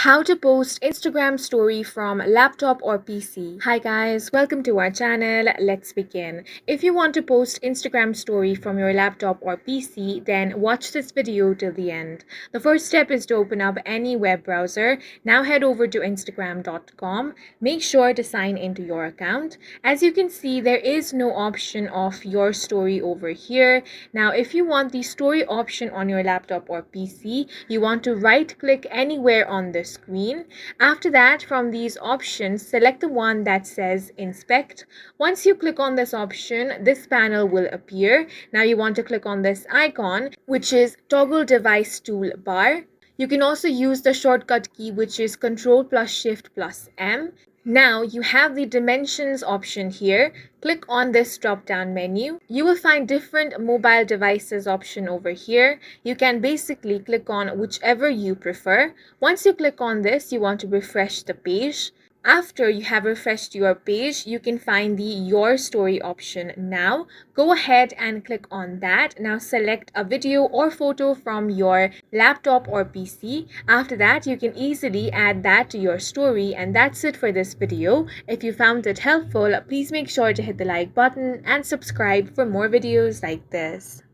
How to post Instagram story from laptop or PC. Hi guys, welcome to our channel. Let's begin. If you want to post Instagram story from your laptop or PC, then watch this video till the end. The first step is to open up any web browser. Now head over to instagram.com. Make sure to sign into your account. As you can see, there is no option of your story over here. Now, if you want the story option on your laptop or PC, you want to right click anywhere on the screen. After that, from these options, select the one that says inspect. Once you click on this option, this panel will appear. Now you want to click on this icon, which is toggle device toolbar. You can also use the shortcut key, which is Ctrl plus Shift plus M. Now you have the dimensions option here. Click on this drop down menu. You will find different mobile devices option over here. You can basically click on whichever you prefer. Once you click on this, you want to refresh the page. After you have refreshed your page, you can find the Your Story option now. Go ahead and click on that. Now select a video or photo from your laptop or PC. After that, you can easily add that to your story, and that's it for this video. If you found it helpful, please make sure to hit the like button and subscribe for more videos like this.